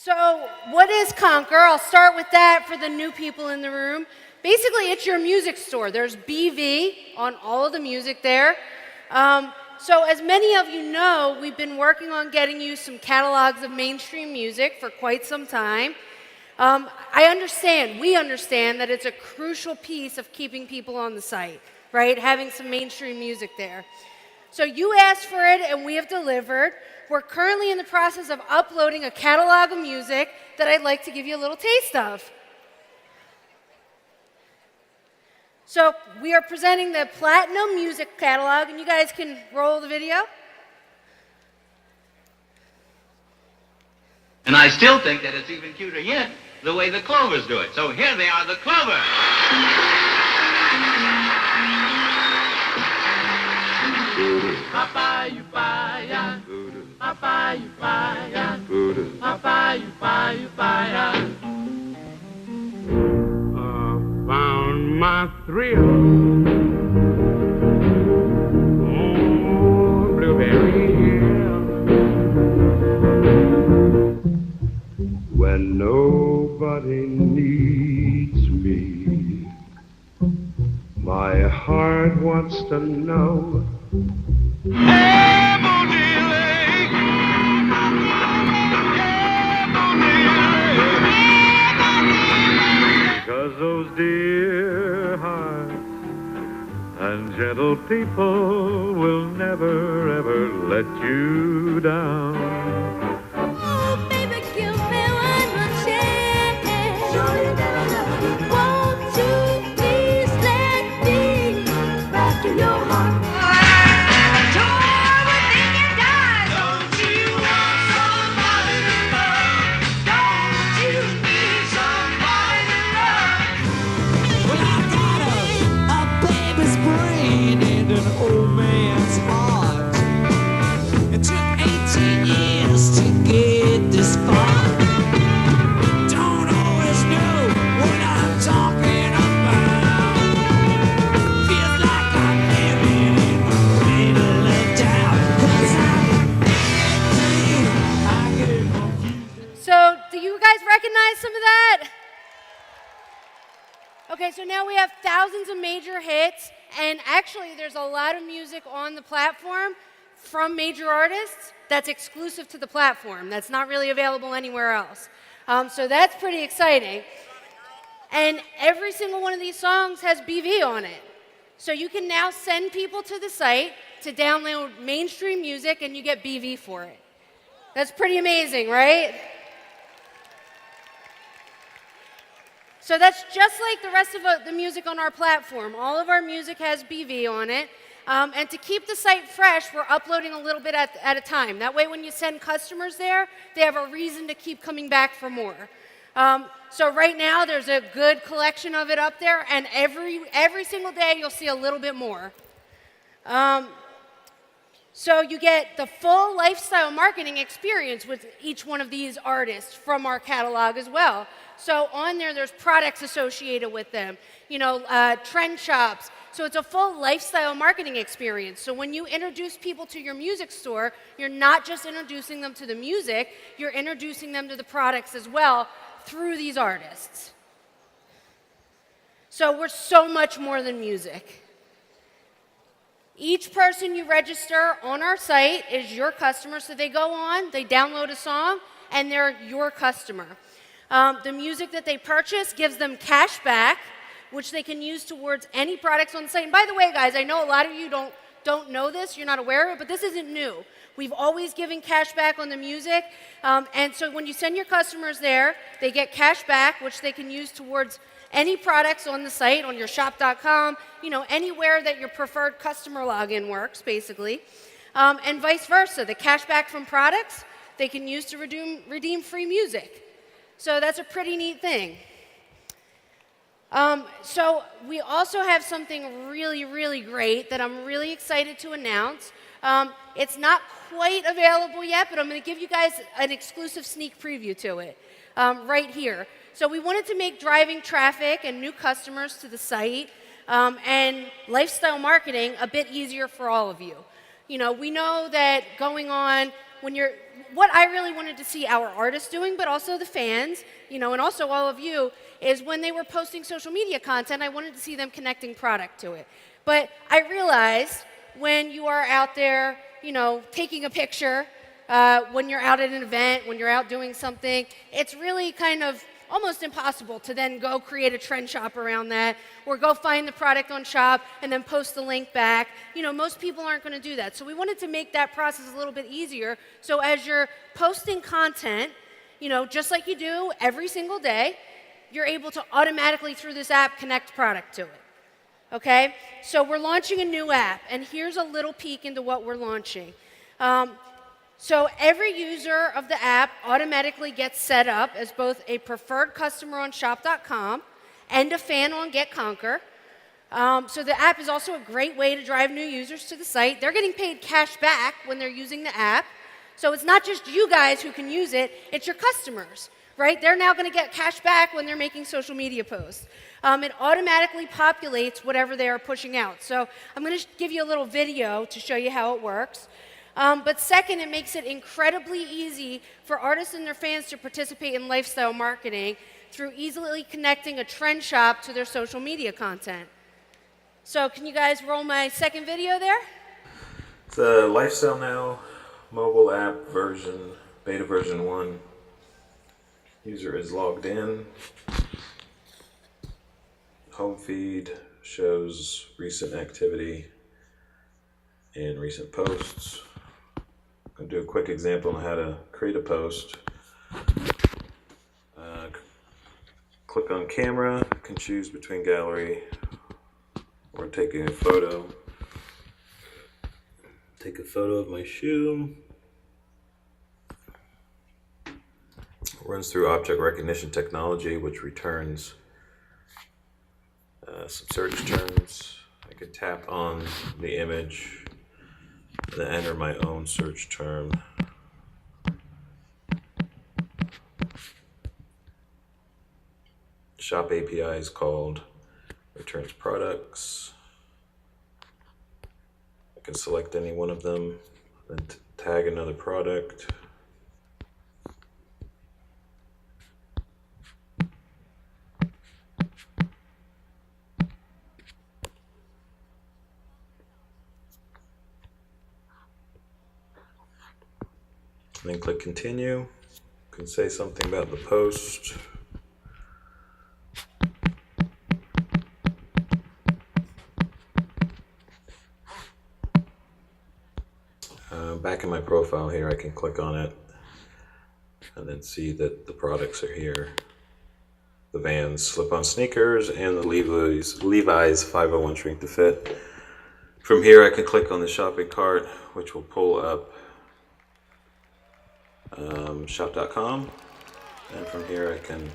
So, what is Conquer? I'll start with that for the new people in the room. Basically, it's your music store. There's BV on all of the music there. So, as many of you know, we've been working on getting you some catalogs of mainstream music for quite some time. We understand that it's a crucial piece of keeping people on the site, right? Having some mainstream music there. So you asked for it and we have delivered. We're currently in the process of uploading a catalog of music that I'd like to give you a little taste of. So we are presenting the Platinum Music Catalog, and you guys can roll the video. And I still think that it's even cuter yet, the way the Clovers do it. So here they are, the Clovers. Papaya, papaya, papaya, papaya, papaya. Found my thrill on Blueberry Hill when nobody needs me. My heart wants to know. Because those dear hearts and gentle people will never ever let you down. Oh, baby, give me one more chance. Won't you please let me back in your heart? Recognize some of that? Okay, so now we have thousands of major hits, and actually there's a lot of music on the platform from major artists that's exclusive to the platform. That's not really available anywhere else. So that's pretty exciting. And every single one of these songs has BV on it. So you can now send people to the site to download mainstream music and you get BV for it. That's pretty amazing, right? So that's just like the rest of the music on our platform. All of our music has BV on it. And to keep the site fresh, we're uploading a little bit at a time. That way when you send customers there, they have a reason to keep coming back for more. So right now there's a good collection of it up there, and every single day you'll see a little bit more. So you get the full lifestyle marketing experience with each one of these artists from our catalog as well. So on there's products associated with them, trend shops. So it's a full lifestyle marketing experience. So when you introduce people to your music store, you're not just introducing them to the music, you're introducing them to the products as well through these artists. So we're so much more than music. Each person you register on our site is your customer. So they go on, they download a song, and they're your customer. The music that they purchase gives them cash back, which they can use towards any products on the site. And by the way, guys, I know a lot of you don't know this, you're not aware of it, but this isn't new. We've always given cash back on the music. And so when you send your customers there, they get cash back, which they can use towards any products on the site, on your shop.com, anywhere that your preferred customer login works, basically. And vice versa. The cash back from products, they can use to redeem free music. So that's a pretty neat thing. So we also have something really, really great that I'm really excited to announce. It's not quite available yet, but I'm going to give you guys an exclusive sneak preview to it right here. So we wanted to make driving traffic and new customers to the site and lifestyle marketing a bit easier for all of you. We know that going on what I really wanted to see our artists doing, but also the fans, and also all of you, is when they were posting social media content, I wanted to see them connecting product to it. But I realized when you are out there, taking a picture, when you're out at an event, when you're out doing something, it's really kind of almost impossible to then go create a trend shop around that or go find the product on shop and then post the link back. Most people aren't going to do that. So we wanted to make that process a little bit easier. So as you're posting content, just like you do every single day, you're able to automatically through this app connect product to it. Okay? So we're launching a new app, and here's a little peek into what we're launching. So every user of the app automatically gets set up as both a preferred customer on shop.com and a fan on GetConquer. So the app is also a great way to drive new users to the site. They're getting paid cash back when they're using the app. So it's not just you guys who can use it, it's your customers, right? They're now going to get cash back when they're making social media posts. It automatically populates whatever they are pushing out. So I'm going to give you a little video to show you how it works. But second, it makes it incredibly easy for artists and their fans to participate in lifestyle marketing through easily connecting a trend shop to their social media content. So can you guys roll my second video there? The Lifestyle Now mobile app version, beta version 1. User is logged in. Home feed shows recent activity and recent posts. I'm going to do a quick example on how to create a post. Click on camera, you can choose between gallery or taking a photo. Take a photo of my shoe. Runs through object recognition technology, which returns some search terms. I could tap on the image and then enter my own search term. Shop API is called, returns products. I can select any one of them, then tag another product. Then click continue. You can say something about the post. Back in my profile here, I can click on it and then see that the products are here. The Vans slip-on sneakers and the Levi's 501 shrink to fit. From here, I can click on the shopping cart, which will pull up shop.com, and from here I can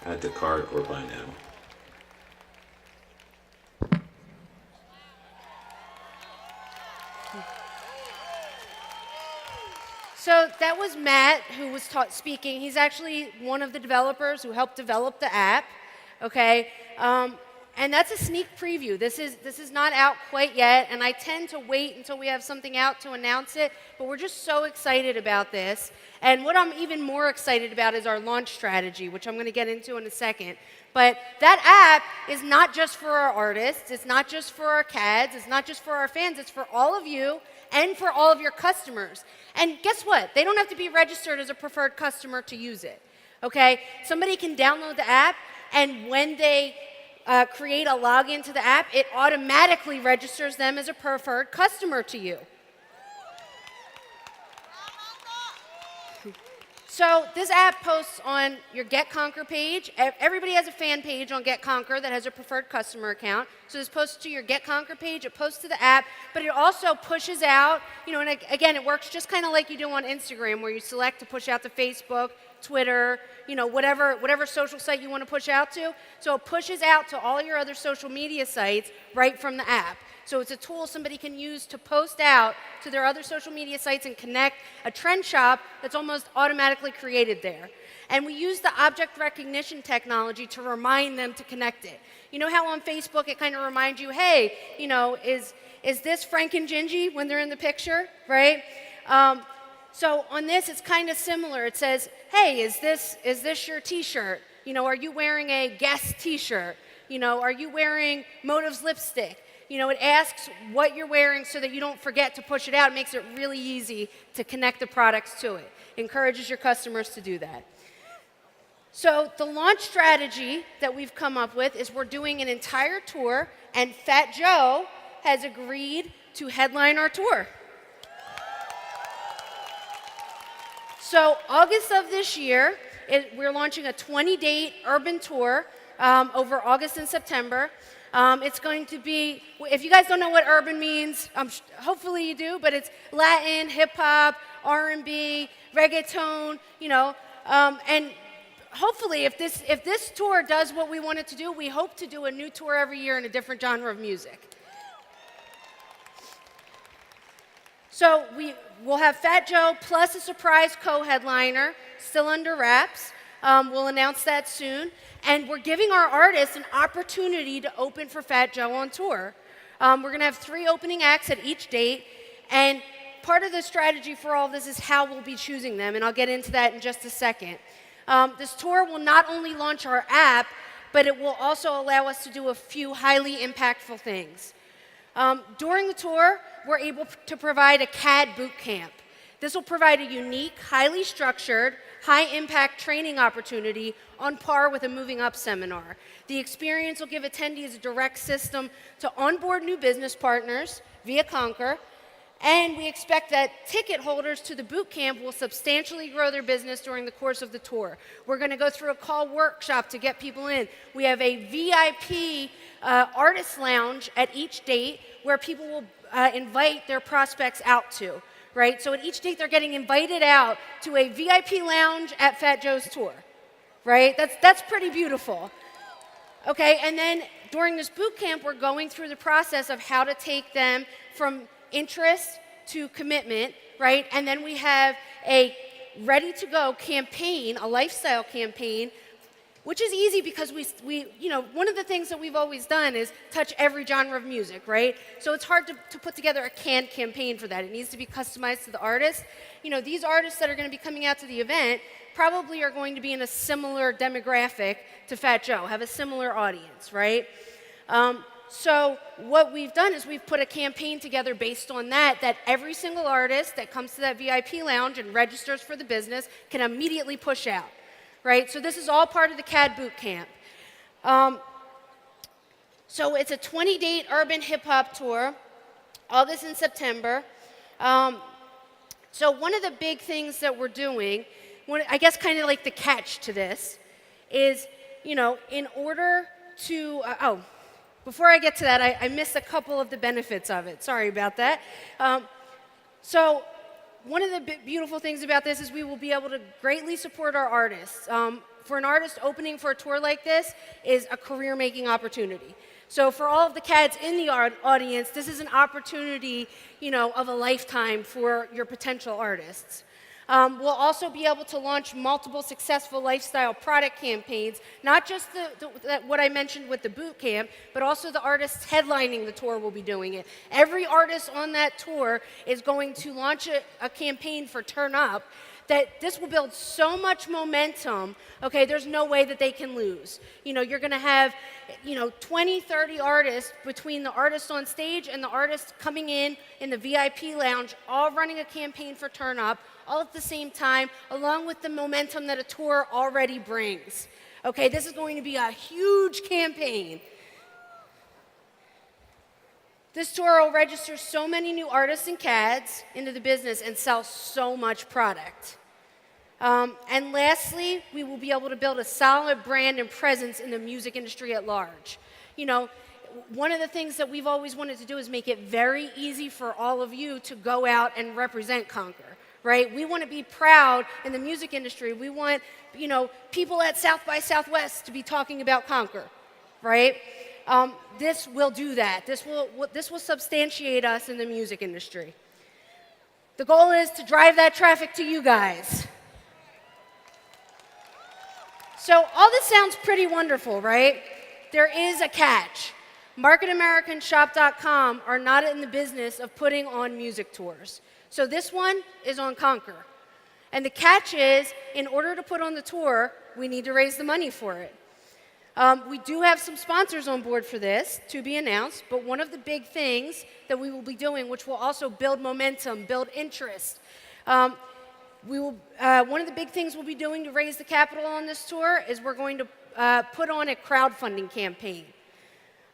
add to cart or buy now. So that was Matt who was speaking. He's actually one of the developers who helped develop the app, okay? And that's a sneak preview. This is not out quite yet, and I tend to wait until we have something out to announce it, but we're just so excited about this. And what I'm even more excited about is our launch strategy, which I'm going to get into in a second. But that app is not just for our artists, it's not just for our CADs, it's not just for our fans, it's for all of you and for all of your customers. And guess what? They don't have to be registered as a preferred customer to use it, okay? Somebody can download the app, and when they create a login to the app, it automatically registers them as a preferred customer to you. So this app posts on your GetConquer page. Everybody has a fan page on GetConquer that has a preferred customer account. So this posts to your GetConquer page, it posts to the app, but it also pushes out, and again, it works just kind of like you do on Instagram, where you select to push out to Facebook, Twitter, whatever social site you want to push out to. So it pushes out to all your other social media sites right from the app. So it's a tool somebody can use to post out to their other social media sites and connect a trend shop that's almost automatically created there. And we use the object recognition technology to remind them to connect it. You know how on Facebook it kind of reminds you, hey, is this Frank and Gingy when they're in the picture, right? So on this, it's kind of similar. It says, hey, is this your t-shirt? You know, are you wearing a Guess t-shirt? You know, are you wearing Motives lipstick? You know, it asks what you're wearing so that you don't forget to push it out. It makes it really easy to connect the products to it. Encourages your customers to do that. So the launch strategy that we've come up with is we're doing an entire tour, and Fat Joe has agreed to headline our tour. So August of this year, we're launching a 20-date urban tour over August and September. It's going to be, if you guys don't know what urban means, hopefully you do, but it's Latin, hip-hop, R&B, reggaeton, you know, and hopefully if this tour does what we want it to do, we hope to do a new tour every year in a different genre of music. So we'll have Fat Joe plus a surprise co-headliner, still under wraps. We'll announce that soon. And we're giving our artists an opportunity to open for Fat Joe on tour. We're going to have 3 opening acts at each date. And part of the strategy for all of this is how we'll be choosing them. And I'll get into that in just a second. This tour will not only launch our app, but it will also allow us to do a few highly impactful things. During the tour, we're able to provide a CAD boot camp. This will provide a unique, highly structured, high-impact training opportunity on par with a Moving Up seminar. The experience will give attendees a direct system to onboard new business partners via Concur, and we expect that ticket holders to the boot camp will substantially grow their business during the course of the tour. We're going to go through a call workshop to get people in. We have a VIP artist lounge at each date where people will invite their prospects out to. Right? So at each date, they're getting invited out to a VIP lounge at Fat Joe's tour. Right? That's pretty beautiful. Okay, and then during this boot camp, we're going through the process of how to take them from interest to commitment, right? And then we have a ready-to-go campaign, a lifestyle campaign, which is easy because we you know, one of the things that we've always done is touch every genre of music, right? So it's hard to put together a canned campaign for that. It needs to be customized to the artist. You know, these artists that are going to be coming out to the event probably are going to be in a similar demographic to Fat Joe, have a similar audience, right? So what we've done is we've put a campaign together based on that every single artist that comes to that VIP lounge and registers for the business can immediately push out. Right? So this is all part of the CAD boot camp. So it's a 20-date urban hip-hop tour, August and September. So one of the big things that we're doing, I guess kind of like the catch to this, is, you know, in order to, before I get to that, I missed a couple of the benefits of it. Sorry about that. So one of the beautiful things about this is we will be able to greatly support our artists. For an artist, opening for a tour like this is a career-making opportunity. So for all of the CADs in the audience, this is an opportunity, you know, of a lifetime for your potential artists. We'll also be able to launch multiple successful lifestyle product campaigns, not just what I mentioned with the boot camp, but also the artists headlining the tour will be doing it. Every artist on that tour is going to launch a campaign for Turn Up that this will build so much momentum, okay, there's no way that they can lose. You know, you're gonna have, you know, 20, 30 artists between the artists on stage and the artists coming in the VIP lounge, all running a campaign for Turn Up, all at the same time, along with the momentum that a tour already brings. Okay, this is going to be a huge campaign. This tour will register so many new artists and CADs into the business and sell so much product. And lastly, we will be able to build a solid brand and presence in the music industry at large. You know, one of the things that we've always wanted to do is make it very easy for all of you to go out and represent Concur, right? We want to be proud in the music industry. We want, you know, people at South by Southwest to be talking about Concur, right? This will do that. This will substantiate us in the music industry. The goal is to drive that traffic to you guys. So all this sounds pretty wonderful, right? There is a catch. MarketAmericanShop.com are not in the business of putting on music tours. So this one is on Conquer. And the catch is, in order to put on the tour, we need to raise the money for it. We do have some sponsors on board for this to be announced, but one of the big things that we will be doing, which will also build momentum, build interest, one of the big things we'll be doing to raise the capital on this tour is we're going to put on a crowdfunding campaign.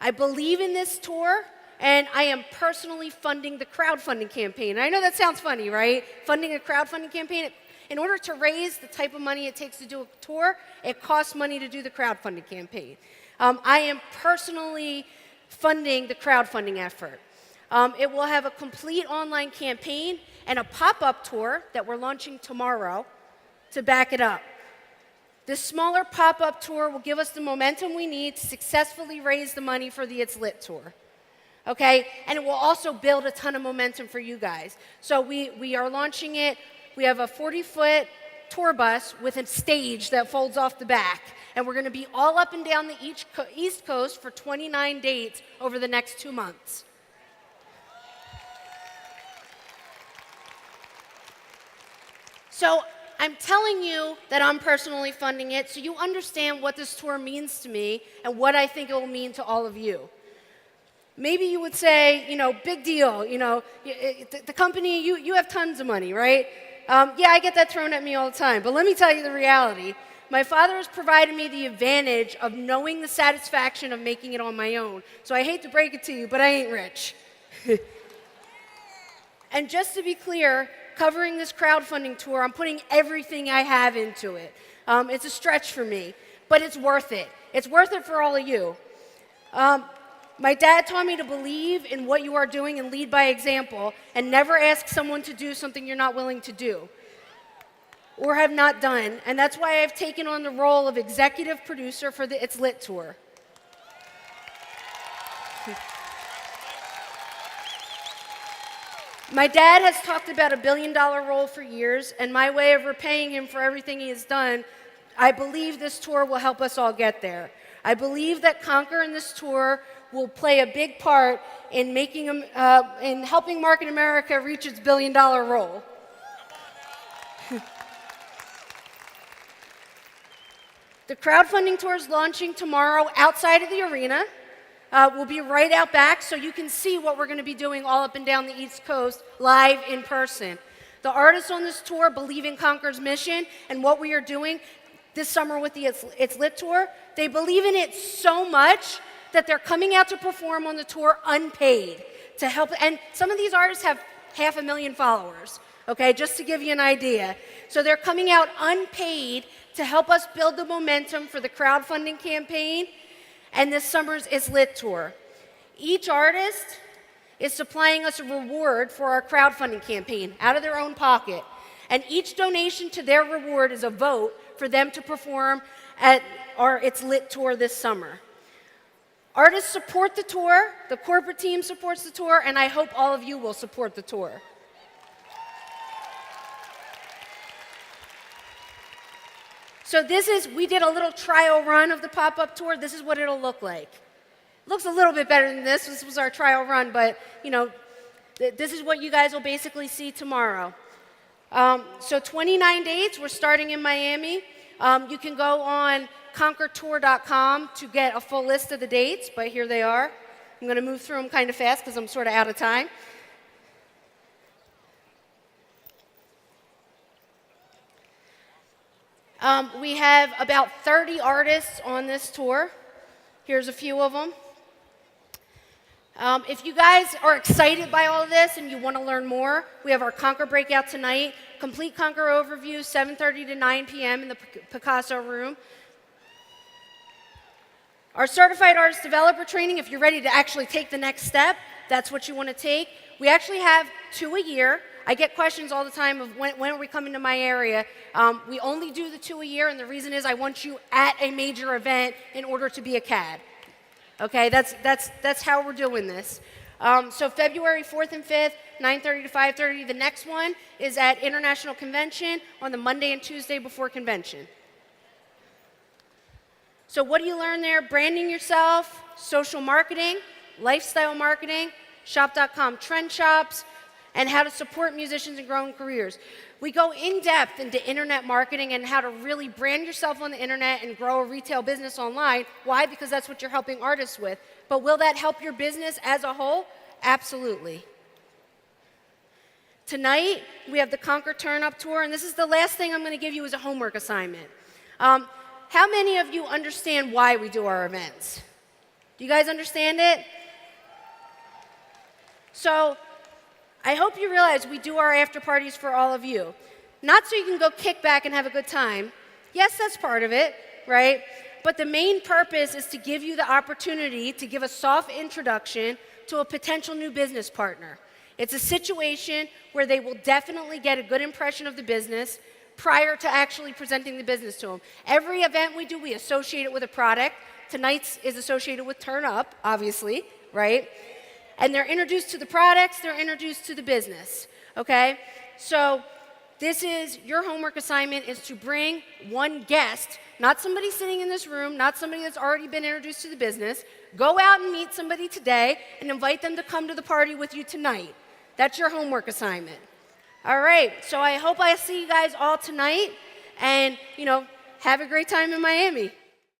I believe in this tour, and I am personally funding the crowdfunding campaign. And I know that sounds funny, right? Funding a crowdfunding campaign. In order to raise the type of money it takes to do a tour, it costs money to do the crowdfunding campaign. I am personally funding the crowdfunding effort. It will have a complete online campaign and a pop-up tour that we're launching tomorrow to back it up. This smaller pop-up tour will give us the momentum we need to successfully raise the money for the It's Lit tour. Okay? And it will also build a ton of momentum for you guys. So we are launching it. We have a 40-foot tour bus with a stage that folds off the back. And we're going to be all up and down the East Coast for 29 dates over the next 2 months. So I'm telling you that I'm personally funding it so you understand what this tour means to me and what I think it will mean to all of you. Maybe you would say, big deal, the company, you have tons of money, right? Yeah, I get that thrown at me all the time, but let me tell you the reality. My father has provided me the advantage of knowing the satisfaction of making it on my own. So I hate to break it to you, but I ain't rich. And just to be clear, covering this crowdfunding tour, I'm putting everything I have into it. It's a stretch for me, but it's worth it. It's worth it for all of you. My dad taught me to believe in what you are doing and lead by example and never ask someone to do something you're not willing to do or have not done. And that's why I've taken on the role of executive producer for the It's Lit tour. My dad has talked about a $1 billion role for years, and my way of repaying him for everything he has done, I believe this tour will help us all get there. I believe that Conquer in this tour will play a big part in helping Market America reach its $1 billion role. The crowdfunding tour is launching tomorrow outside of the arena. We'll be right out back so you can see what we're going to be doing all up and down the East Coast live in person. The artists on this tour believe in Conquer's mission and what we are doing this summer with the It's Lit tour. They believe in it so much that they're coming out to perform on the tour unpaid to help. And some of these artists have 500,000 followers, okay, just to give you an idea. So they're coming out unpaid to help us build the momentum for the crowdfunding campaign and this summer's It's Lit tour. Each artist is supplying us a reward for our crowdfunding campaign out of their own pocket. And each donation to their reward is a vote for them to perform at our It's Lit tour this summer. Artists support the tour, the corporate team supports the tour, and I hope all of you will support the tour. So we did a little trial run of the pop-up tour. This is what it'll look like. It looks a little bit better than this. This was our trial run, but this is what you guys will basically see tomorrow. So 29 dates, we're starting in Miami. You can go on conquertour.com to get a full list of the dates, but here they are. I'm going to move through them kind of fast because I'm sort of out of time. We have about 30 artists on this tour. Here's a few of them. If you guys are excited by all of this and you want to learn more, we have our Conquer breakout tonight. Complete Conquer overview, 7:30 to 9 p.m. in the Picasso room. Our certified artist developer training, if you're ready to actually take the next step, that's what you want to take. We actually have 2 a year. I get questions all the time of when are we coming to my area. We only do the 2 a year, and the reason is I want you at a major event in order to be a CAD. Okay, that's how we're doing this. So February 4th and 5th, 9:30 to 5:30. The next one is at International Convention on the Monday and Tuesday before convention. So what do you learn there? Branding yourself, social marketing, lifestyle marketing, shop.com trend shops, and how to support musicians in growing careers. We go in depth into internet marketing and how to really brand yourself on the internet and grow a retail business online. Why? Because that's what you're helping artists with. But will that help your business as a whole? Absolutely. Tonight, we have the Conquer Turn Up Tour, and this is the last thing I'm going to give you as a homework assignment. How many of you understand why we do our events? Do you guys understand it? So, I hope you realize we do our after parties for all of you. Not so you can go kick back and have a good time. Yes, that's part of it, right? But the main purpose is to give you the opportunity to give a soft introduction to a potential new business partner. It's a situation where they will definitely get a good impression of the business prior to actually presenting the business to them. Every event we do, we associate it with a product. Tonight's is associated with Turn Up, obviously, right? And they're introduced to the products, they're introduced to the business, okay? So this is, your homework assignment is to bring one guest, not somebody sitting in this room, not somebody that's already been introduced to the business. Go out and meet somebody today and invite them to come to the party with you tonight. That's your homework assignment. All right, so I hope I see you guys all tonight, and, have a great time in Miami.